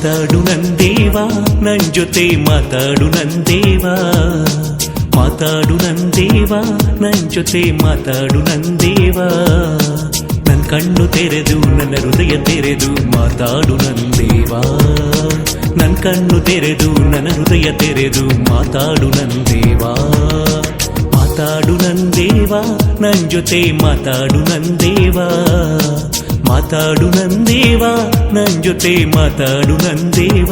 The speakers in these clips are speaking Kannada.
ಮಾತಾಡು ನಂದೇವ ನನ್ ಜೊತೆ ಮಾತಾಡು ನಂದೇವ ಮಾತಾಡು ನಂದೇವ ನನ್ ಜೊತೆ ಮಾತಾಡು ನಂದೇವ ನನ್ ಕಣ್ಣು ತೆರೆದು ನನ್ನ ಹೃದಯ ತೆರೆದು ಮಾತಾಡು ನಂದೇವ ನನ್ ಕಣ್ಣು ತೆರೆದು ನನ್ನ ಹೃದಯ ತೆರೆದು ಮಾತಾಡು ನಂದೇವ ಮಾತಾಡು ನಂದೇವ ನನ್ ಜೊತೆ ಮಾತಾಡು ನಂದೇವ ಮಾತಾಡು ನಂದೇವ ನನ್ ಜೊತೆ ಮಾತಾಡು ನಂದೇವ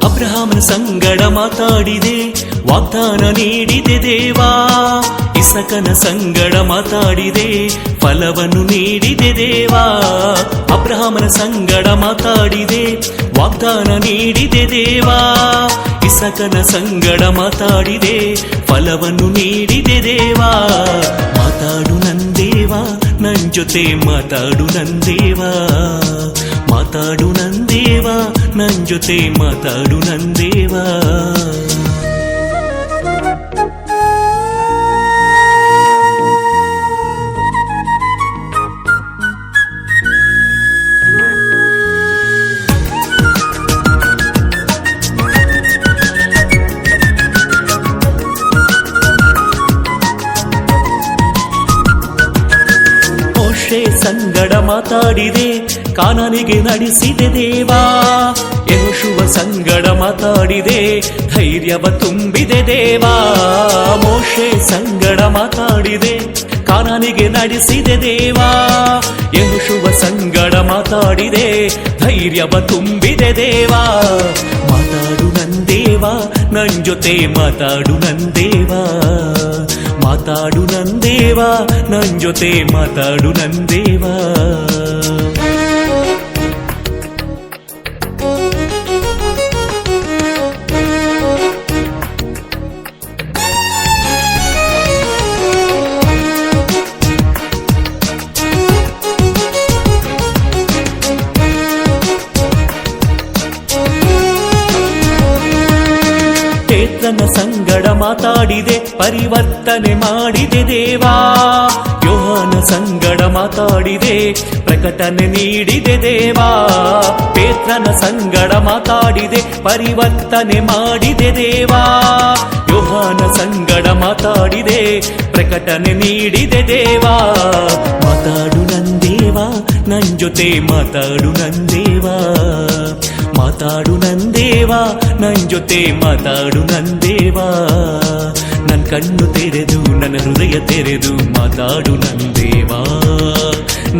ಅಬ್ರಹಾಮನ ಸಂಗಡ ಮಾತಾಡಿದೆ ವಾಗ್ದಾನ ನೀಡಿದೆ ದೇವಾ ಇಸಕನ ಸಂಗಡ ಮಾತಾಡಿದೆ ಫಲವನ್ನು ನೀಡಿದೆ ದೇವಾ ಅಬ್ರಹಾಮನ ಸಂಗಡ ಮಾತಾಡಿದೆ ವಾಗ್ದಾನ ನೀಡಿದೆ ದೇವಾ ಇಸಕನ ಸಂಗಡ ಮಾತಾಡಿದೆ ಫಲವನ್ನು ನೀಡಿದೆ ದೇವಾ ಮಾತಾಡು ನಂದೇವ ನನ್ ಜೊತೆ ಮಾತಾಡು ನಂದೇವ ಮಾತಾಡು ನಂದೇವ ನನ್ ಜೊತೆ ಮಾತಾಡು ನಂದೇವ ಮೋಶೆ ಸಂಗಡ ಮಾತಾಡಿದೆ ಕಾನಾನಿಗೆ ನಡೆಸಿದೆ ದೇವಾ ಯೆಹೋಶುವ ಸಂಗಡ ಮಾತಾಡಿದೆ ಧೈರ್ಯವ ತುಂಬಿದೆ ದೇವಾ ಮೋಶೆ ಸಂಗಡ ಮಾತಾಡಿದೆ ಕಾನಾನಿಗೆ ನಡೆಸಿದೆ ದೇವಾ ಯೆಹೋಶುವ ಸಂಗಡ ಮಾತಾಡಿದೆ ಧೈರ್ಯವ ತುಂಬಿದೆ ದೇವಾ ಮಾತಾಡು ನಂದೇವ ನನ್ ಜೊತೆ ಮಾತಾಡು ನಂದೇವ ಮಾತಾಡು ನಂದೇವ ನನ್ ಜೊತೆ ಮಾತಾಡು ನಂದೇವ ಪೇತ್ರನ ಸಂಗಡ ಮಾತಾಡಿದೆ ಪರಿವರ್ತನೆ ಮಾಡಿದೆ ದೇವಾ ಯೋಹಾನ ಸಂಗಡ ಮಾತಾಡಿದೆ ಪ್ರಕಟಣೆ ನೀಡಿದೆ ದೇವಾ ಪೇತ್ರನ ಸಂಗಡ ಮಾತಾಡಿದೆ ಪರಿವರ್ತನೆ ಮಾಡಿದೆ ದೇವಾ ಯೋಹಾನ ಸಂಗಡ ಮಾತಾಡಿದೆ ಪ್ರಕಟಣೆ ನೀಡಿದೆ ದೇವಾ ಮಾತಾಡು ನಂದೇವ ನನ್ ಜೊತೆ ಮಾತಾಡು ನಂದೇವ ಮಾತಾಡು ನಂದೇವ ನನ್ ಜೊತೆ ಮಾತಾಡು ನಂದೇವ ನನ್ ಕಣ್ಣು ತೆರೆದು ನನ್ನ ಹೃದಯ ತೆರೆದು ಮಾತಾಡು ನಂದೇವ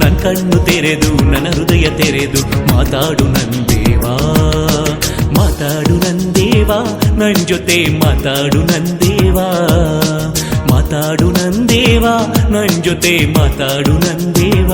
ನನ್ ಕಣ್ಣು ತೆರೆದು ನನ್ನ ಹೃದಯ ತೆರೆದು ಮಾತಾಡು ನಂದೇವ ಮಾತಾಡು ನಂದೇವ ನನ್ ಜೊತೆ ಮಾತಾಡು ನಂದೇವ ಮಾತಾಡು ನಂದೇವ ನನ್ ಜೊತೆ ಮಾತಾಡು ನಂದೇವ